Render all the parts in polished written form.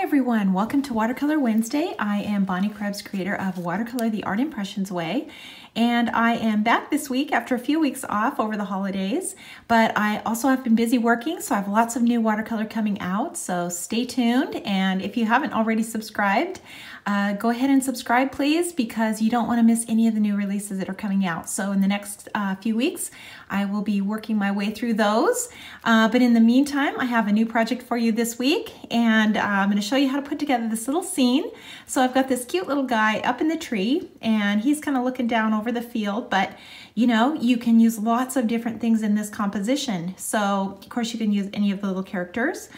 everyone, welcome to Watercolor Wednesday. I am Bonnie Krebs, creator of Watercolor the Art Impressions Way, and I am back this week after a few weeks off over the holidays, but I also have been busy working, so I have lots of new watercolor coming out, so stay tuned. And if you haven't already subscribed, go ahead and subscribe please, because you don't want to miss any of the new releases that are coming out. So in the next few weeks I will be working my way through those, but in the meantime I have a new project for you this week, and I'm going to show you how to put together this little scene. So I've got this cute little guy up in the tree, and he's kind of looking down over the field, but you know, you can use lots of different things in this composition. So of course you can use any of the little characters.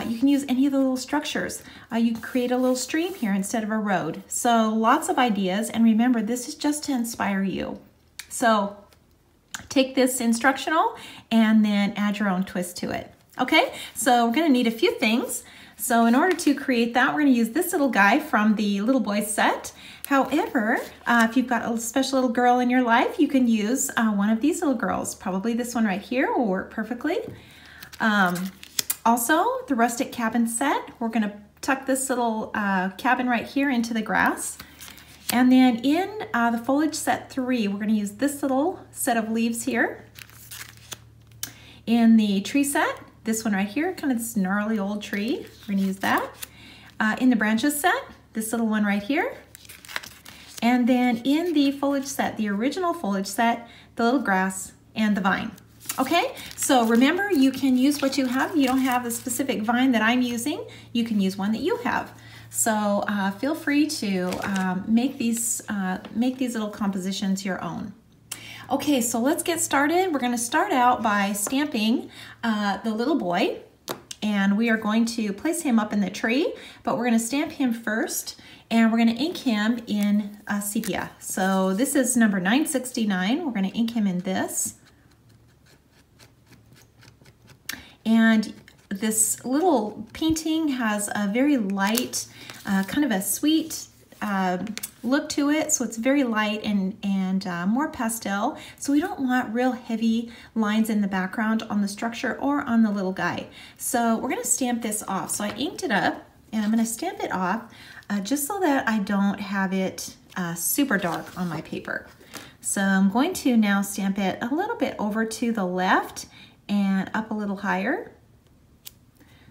You can use any of the little structures. You can create a little stream here instead of a road. So lots of ideas, and remember, this is just to inspire you. So take this instructional and then add your own twist to it. Okay, so we're gonna need a few things. So in order to create that, we're gonna use this little guy from the Little Boys set. However, if you've got a special little girl in your life, you can use one of these little girls. Probably this one right here will work perfectly. Also, the rustic cabin set, we're gonna tuck this little cabin right here into the grass. And then in the foliage set 3, we're gonna use this little set of leaves here. In the tree set, this one right here, kind of this gnarly old tree, we're gonna use that. In the branches set, this little one right here. And then in the foliage set, the original foliage set, the little grass and the vine. Okay, so remember, you can use what you have. You don't have a specific vine that I'm using, you can use one that you have. So feel free to make these little compositions your own. Okay, so let's get started. We're gonna start out by stamping the little boy, and we are going to place him up in the tree, but we're gonna stamp him first, and we're gonna ink him in sepia. So this is number 969. We're gonna ink him in this. And this little painting has a very light, kind of a sweet look to it. So it's very light and more pastel. So we don't want real heavy lines in the background on the structure or on the little guy. So we're gonna stamp this off. So I inked it up, and I'm gonna stamp it off just so that I don't have it super dark on my paper. So I'm going to now stamp it a little bit over to the left and up a little higher.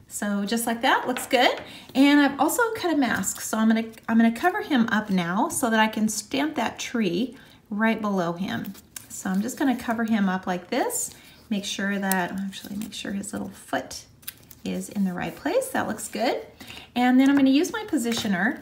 So just like that, looks good. And I've also cut a mask, so I'm gonna cover him up now so that I can stamp that tree right below him. So I'm just gonna cover him up like this. Make sure his little foot is in the right place. That looks good. And then I'm gonna use my positioner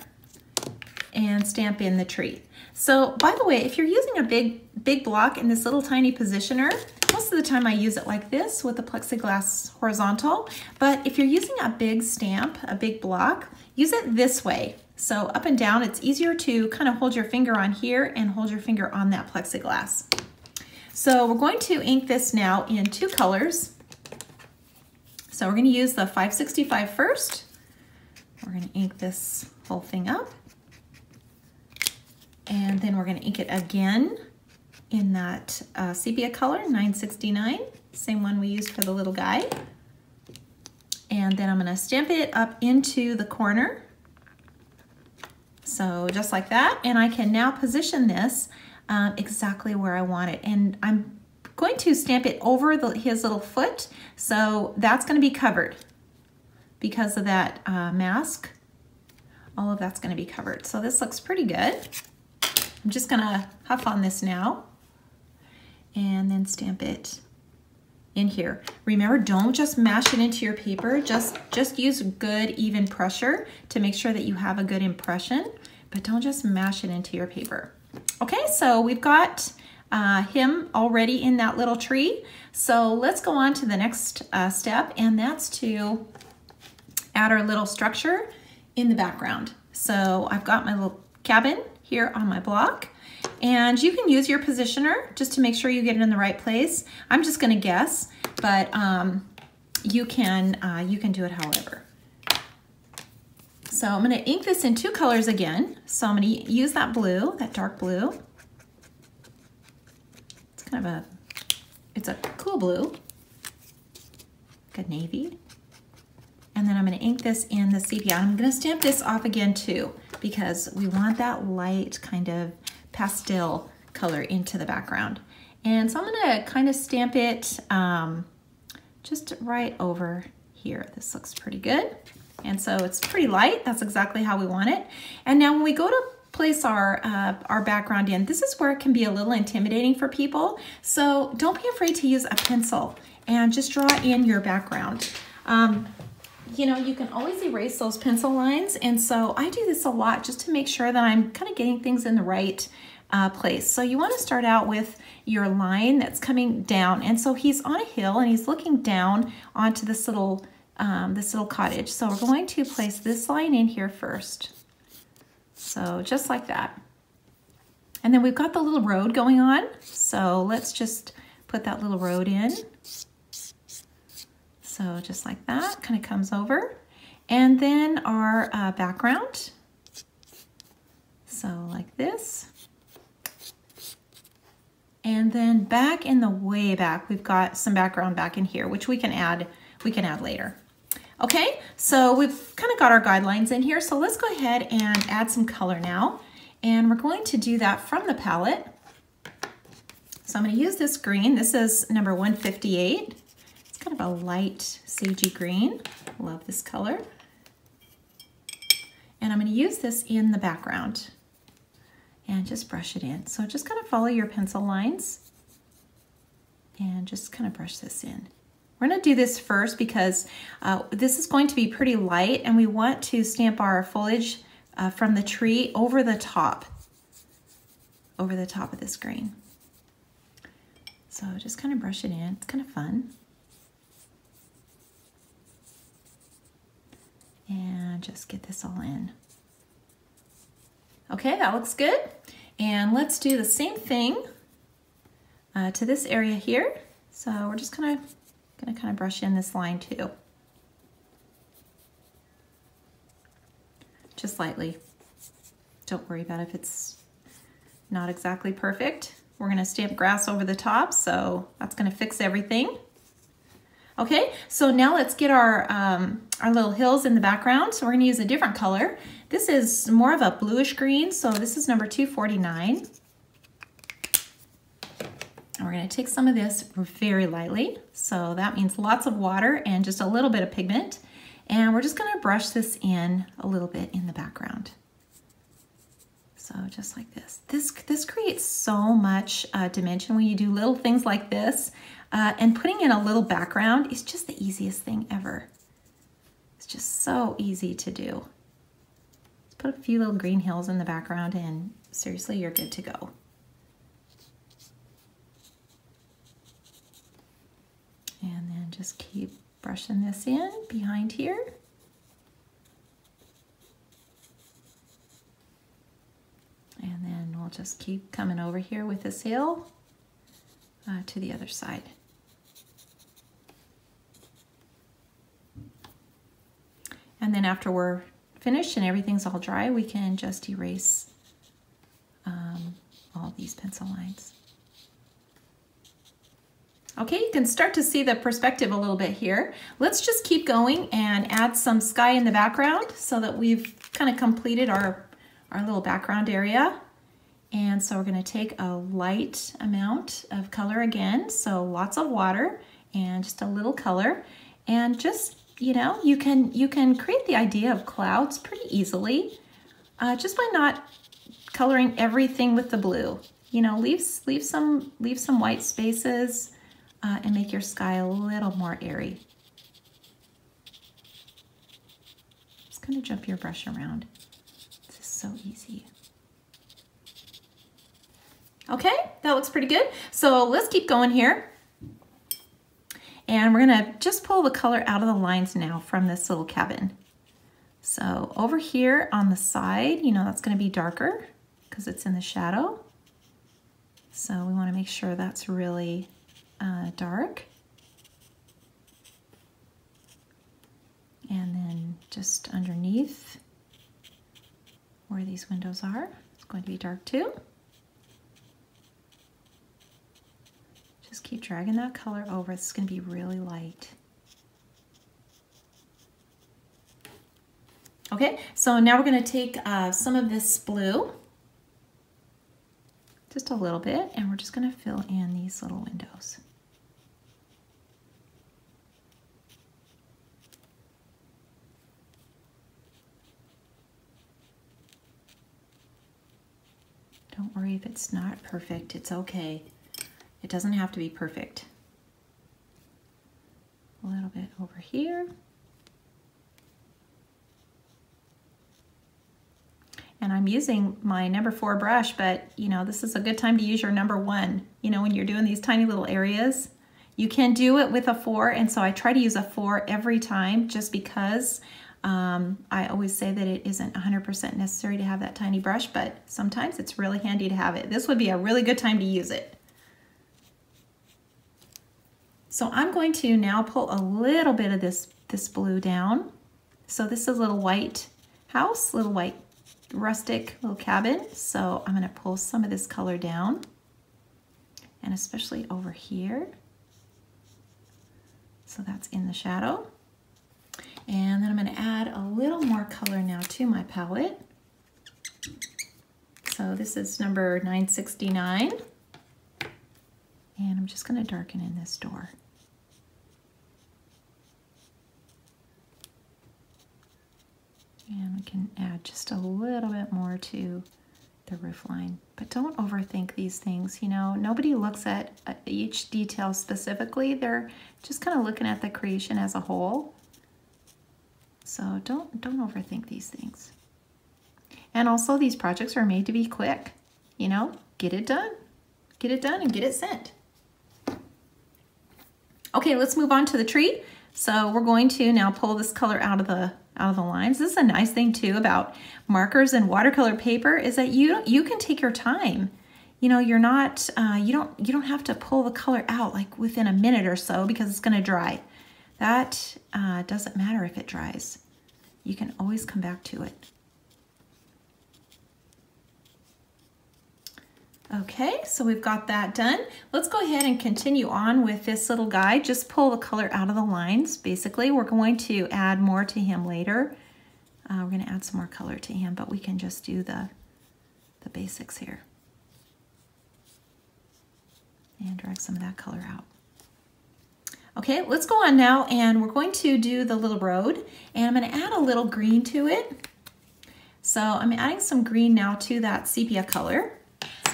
and stamp in the tree. So by the way, if you're using a big block in this little tiny positioner, most of the time I use it like this with the plexiglass horizontal, but if you're using a big stamp, a big block, use it this way. So up and down, it's easier to kind of hold your finger on here and hold your finger on that plexiglass. So we're going to ink this now in 2 colors. So we're going to use the 565 first. We're going to ink this whole thing up. And then we're going to ink it again in that sepia color, 969, same one we used for the little guy. And then I'm going to stamp it up into the corner. So just like that, and I can now position this exactly where I want it. And I'm going to stamp it over his little foot, so that's going to be covered because of that mask. All of that's going to be covered. So this looks pretty good. I'm just gonna huff on this now and then stamp it in here. Remember, don't just mash it into your paper. Just use good, even pressure to make sure that you have a good impression, but don't just mash it into your paper. Okay, so we've got him already in that little tree. So let's go on to the next step, and that's to add our little structure in the background. So I've got my little cabin here on my block, and you can use your positioner just to make sure you get it in the right place. I'm just gonna guess, but you can do it however. So I'm gonna ink this in 2 colors again. So I'm gonna use that blue, that dark blue. It's kind of it's a cool blue, like a navy. And then I'm going to ink this in the sepia. I'm going to stamp this off again too, because we want that light kind of pastel color into the background. And so I'm going to kind of stamp it just right over here. This looks pretty good. And so it's pretty light. That's exactly how we want it. And now when we go to place our background in, this is where it can be a little intimidating for people. So don't be afraid to use a pencil and just draw in your background. You know, you can always erase those pencil lines. And so I do this a lot just to make sure that I'm kind of getting things in the right place. So you want to start out with your line that's coming down. And so he's on a hill and he's looking down onto this little cottage. So we're going to place this line in here first. So just like that. And then we've got the little road going on. So let's just put that little road in. So just like that, kind of comes over. And then our background. So like this. And then back in the way back, we've got some background back in here, which we can add later. Okay, so we've kind of got our guidelines in here. So let's go ahead and add some color now. And we're going to do that from the palette. So I'm going to use this green. This is number 158. It's kind of a light sagey green. Love this color. And I'm going to use this in the background and just brush it in. So just kind of follow your pencil lines and just kind of brush this in. We're going to do this first because this is going to be pretty light and we want to stamp our foliage from the tree over the top of this green. So just kind of brush it in. It's kind of fun. And just get this all in. Okay, that looks good. And let's do the same thing to this area here. So we're just gonna kind of brush in this line too. Just lightly. Don't worry about if it's not exactly perfect. We're gonna stamp grass over the top, so that's gonna fix everything. Okay, so now let's get our little hills in the background. So we're gonna use a different color. This is more of a bluish green, so this is number 249. And we're gonna take some of this very lightly. So that means lots of water and just a little bit of pigment. And we're just gonna brush this in a little bit in the background. So just like this. This creates so much dimension when you do little things like this. And putting in a little background is just the easiest thing ever. It's just so easy to do. Just put a few little green hills in the background and seriously, you're good to go. And then just keep brushing this in behind here. And then we'll just keep coming over here with this hill to the other side. And then after we're finished and everything's all dry, we can just erase all these pencil lines. Okay, you can start to see the perspective a little bit here. Let's just keep going and add some sky in the background so that we've kind of completed our little background area. And so we're going to take a light amount of color again, so lots of water and just a little color. And just, you know, you can create the idea of clouds pretty easily just by not coloring everything with the blue. You know, leave some white spaces and make your sky a little more airy. Just kind of jump your brush around. This is so easy. Okay, that looks pretty good. So let's keep going here. And we're gonna just pull the color out of the lines now from this little cabin. So over here on the side, you know, that's gonna be darker because it's in the shadow. So we wanna make sure that's really dark. And then just underneath where these windows are, it's going to be dark too. Just keep dragging that color over. It's going to be really light. Okay, so now we're going to take some of this blue, just a little bit, and we're just going to fill in these little windows. Don't worry if it's not perfect, it's okay. It doesn't have to be perfect. A little bit over here. And I'm using my number 4 brush, but you know, this is a good time to use your number 1. You know, when you're doing these tiny little areas, you can do it with a 4, and so I try to use a 4 every time just because I always say that it isn't 100% necessary to have that tiny brush, but sometimes it's really handy to have it. This would be a really good time to use it. So I'm going to now pull a little bit of this blue down. So this is a little white house, little white rustic little cabin. So I'm going to pull some of this color down, and especially over here. So that's in the shadow. And then I'm going to add a little more color now to my palette. So this is number 969. And I'm just going to darken in this door. And we can add just a little bit more to the roof line. But don't overthink these things, you know. Nobody looks at each detail specifically. They're just kind of looking at the creation as a whole. So don't overthink these things. And also these projects are made to be quick. You know, get it done. Get it done and get it sent. Okay, let's move on to the tree. So we're going to now pull this color out of the lines. This is a nice thing too about markers and watercolor paper is that you can take your time. You know, you're not you don't have to pull the color out like within a minute or so because it's going to dry. That doesn't matter if it dries. You can always come back to it. Okay, so we've got that done. Let's go ahead and continue on with this little guy. Just pull the color out of the lines. Basically, we're going to add more to him later. We're going to add some more color to him, but we can just do the basics here. And drag some of that color out. Okay, let's go on now, and we're going to do the little road, and I'm going to add a little green to it. So I'm adding some green now to that sepia color.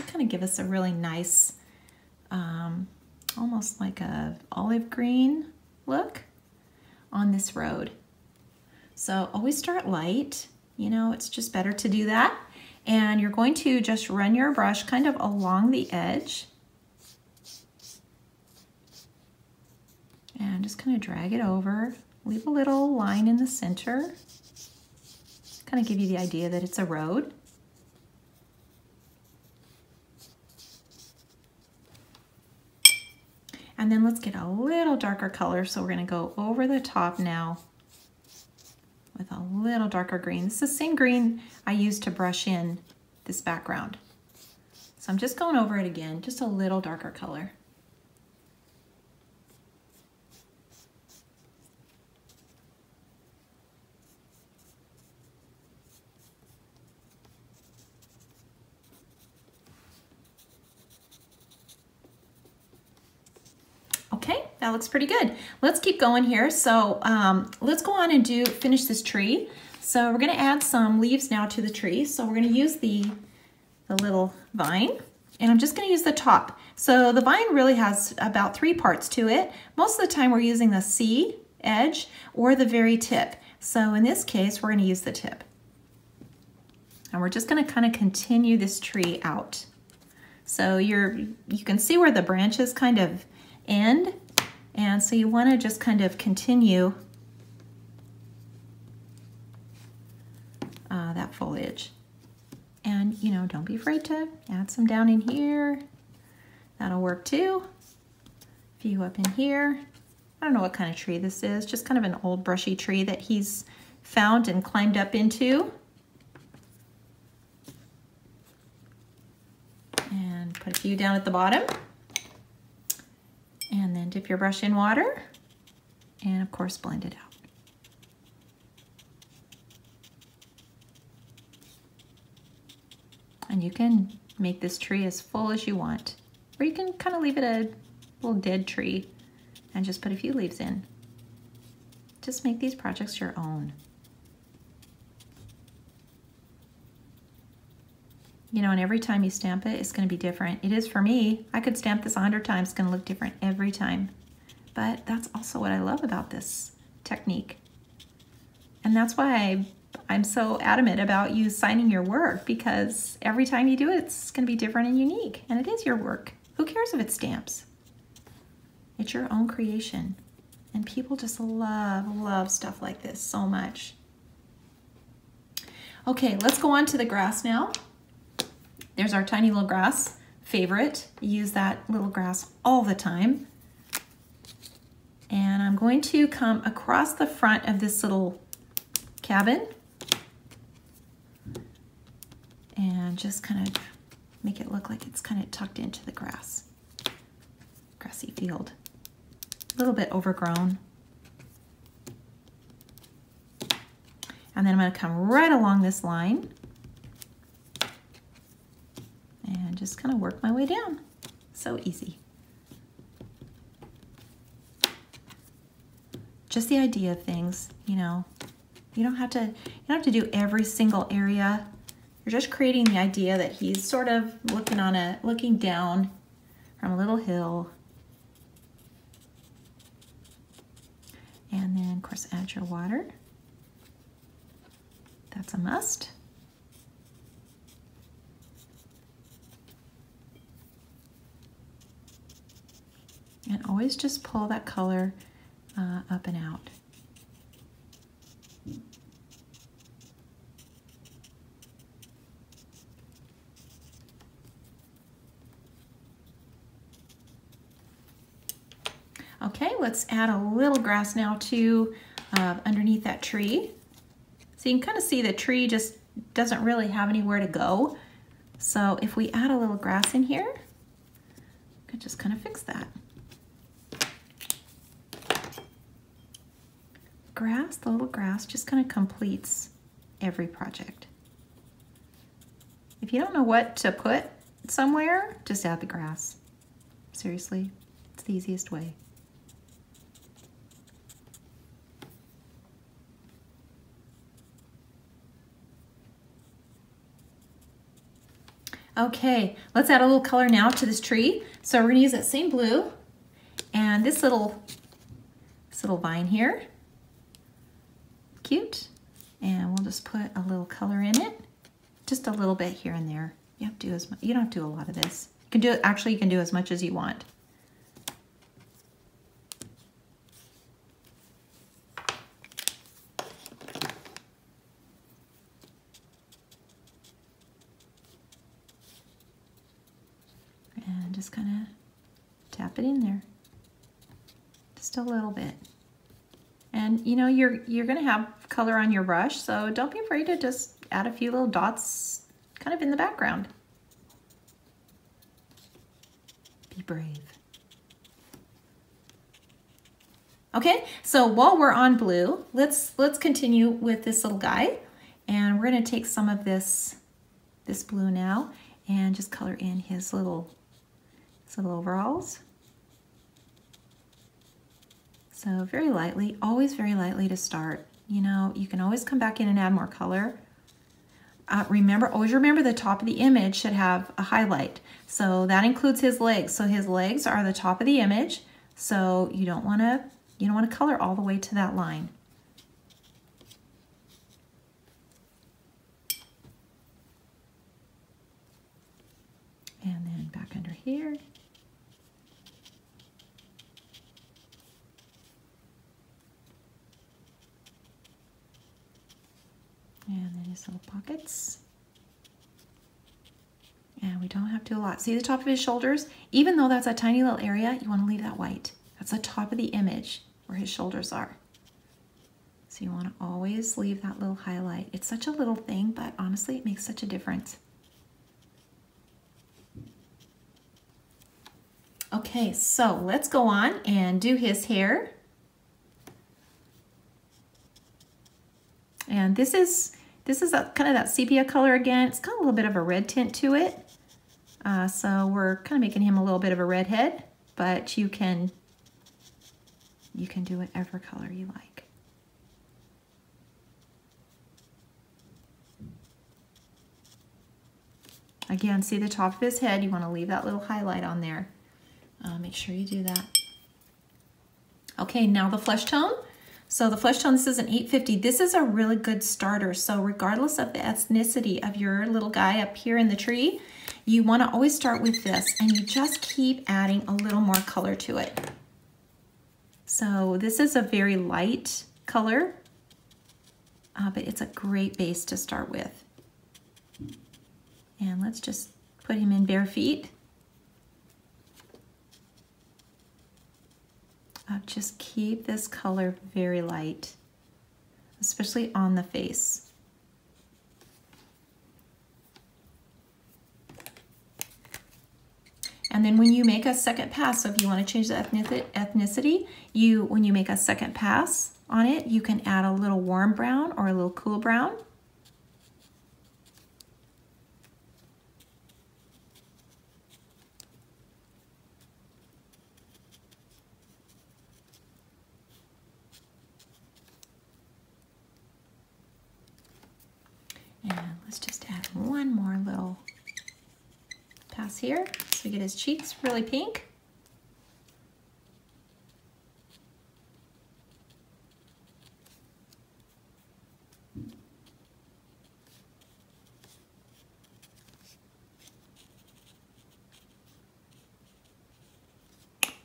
Kind of give us a really nice, almost like a olive green look on this road. So always start light, you know, it's just better to do that. And you're going to just run your brush kind of along the edge. And just kind of drag it over, leave a little line in the center. Kind of give you the idea that it's a road. And then let's get a little darker color. So we're going to go over the top now with a little darker green. This is the same green I used to brush in this background. So I'm just going over it again, just a little darker color. Okay, that looks pretty good. Let's keep going here. So let's go on and finish this tree. So we're going to add some leaves now to the tree. So we're going to use the little vine, and I'm just going to use the top. So the vine really has about 3 parts to it. Most of the time we're using the C edge or the very tip. So in this case, we're going to use the tip. And we're just going to kind of continue this tree out. So you can see where the branches kind of end, and so you want to just kind of continue that foliage. And you know, don't be afraid to add some down in here. That'll work too. A few up in here. I don't know what kind of tree this is, just kind of an old brushy tree that he's found and climbed up into. And put a few down at the bottom. And then dip your brush in water, and of course blend it out. And you can make this tree as full as you want. Or you can kind of leave it a little dead tree and just put a few leaves in. Just make these projects your own. You know, and every time you stamp it, it's going to be different. It is for me. I could stamp this 100 times. It's going to look different every time. But that's also what I love about this technique. And that's why I'm so adamant about you signing your work, because every time you do it, it's going to be different and unique. And it is your work. Who cares if it's stamps? It's your own creation. And people just love stuff like this so much. Okay, let's go on to the grass now. There's our tiny little grass favorite. Use that little grass all the time. And I'm going to come across the front of this little cabin and just kind of make it look like it's kind of tucked into the grassy field. A little bit overgrown. And then I'm going to come right along this line and just kind of work my way down. So easy. Just the idea of things, you know. You don't have to do every single area. You're just creating the idea that he's sort of looking down from a little hill. And then of course add your water. That's a must. And always just pull that color up and out. Okay, let's add a little grass now to underneath that tree. So you can kind of see the tree just doesn't really have anywhere to go. So if we add a little grass in here, we could just kind of fix that. Grass, the little grass just kind of completes every project. If you don't know what to put somewhere, just add the grass. Seriously, it's the easiest way. Okay, let's add a little color now to this tree. So we're gonna use that same blue and this little vine here. Cute. And we'll just put a little color in it. Just a little bit here and there. You have to do as much, you don't have to do a lot of this. You can do it, actually you can do as much as you want. And just kind of tap it in there. Just a little bit. And you know, you're gonna have color on your brush, so don't be afraid to just add a few little dots kind of in the background. Be brave. Okay, so while we're on blue, let's continue with this little guy. And we're gonna take some of this blue now and just color in his little overalls. So very lightly, always very lightly to start. You know, you can always come back in and add more color. Always remember the top of the image should have a highlight. So that includes his legs. So his legs are the top of the image. So you don't want to color all the way to that line. And then back under here. And then his little pockets. And we don't have to do a lot. See the top of his shoulders? Even though that's a tiny little area, you want to leave that white. That's the top of the image where his shoulders are. So you want to always leave that little highlight. It's such a little thing, but honestly, it makes such a difference. Okay, so let's go on and do his hair. And this is This is kind of that sepia color again. It's got a little bit of a red tint to it. So we're kind of making him a little bit of a redhead, but you can do whatever color you like. Again, see the top of his head, you want to leave that little highlight on there. Make sure you do that. Okay, now the flesh tone. So the flesh tone, this is an 850. This is a really good starter. So regardless of the ethnicity of your little guy up here in the tree, you want to always start with this, and you just keep adding a little more color to it. So this is a very light color, but it's a great base to start with. And let's just put him in bare feet. Just keep this color very light, especially on the face. And then when you make a second pass, so if you want to change the ethnicity, when you make a second pass on it, you can add a little warm brown or a little cool brown. And let's just add one more little pass here so we get his cheeks really pink.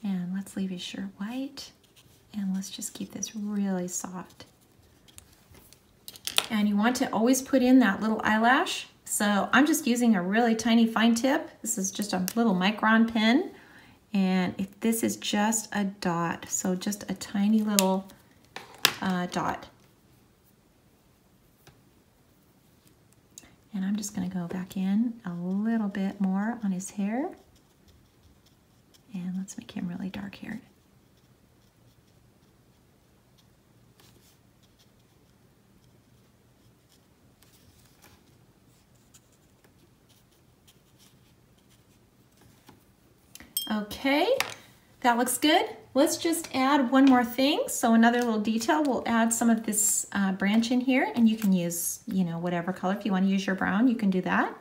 And let's leave his shirt white, and let's just keep this really soft. And you want to always put in that little eyelash. So I'm just using a really tiny fine tip. This is just a little micron pen. And this is just a dot, so just a tiny little dot. And I'm just gonna go back in a little bit more on his hair. And let's make him really dark haired. Okay, that looks good. Let's just add one more thing. So another little detail, we'll add some of this branch in here, and you can use, whatever color. If you want to use your brown, you can do that.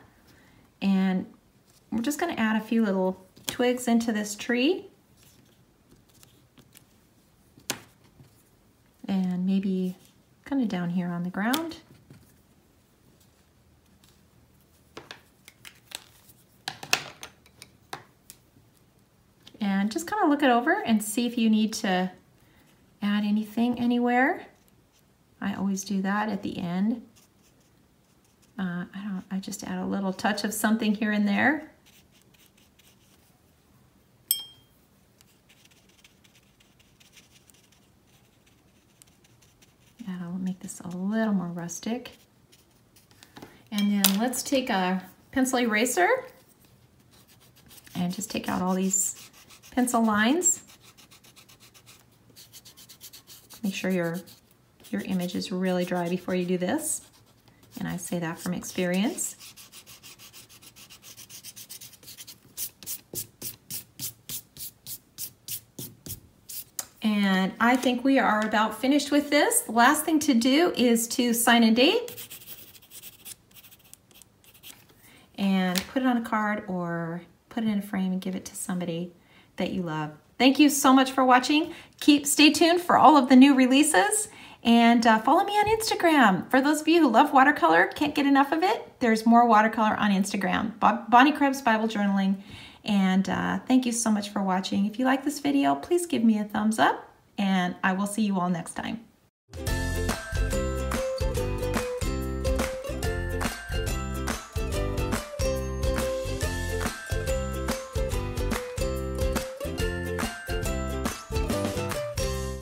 And we're just going to add a few little twigs into this tree. And maybe kind of down here on the ground. And just kind of look it over and see if you need to add anything anywhere. I always do that at the end. I just add a little touch of something here and there. That'll make this a little more rustic. And then let's take a pencil eraser and just take out all these pencil lines. Make sure your image is really dry before you do this. And I say that from experience. And I think we are about finished with this. The last thing to do is to sign and date and put it on a card or put it in a frame and give it to somebody that you love. Thank you so much for watching. Stay tuned for all of the new releases, and follow me on Instagram. For those of you who love watercolor, can't get enough of it, there's more watercolor on Instagram. Bonnie Krebs Bible Journaling. And thank you so much for watching. If you like this video, please give me a thumbs up, and I will see you all next time.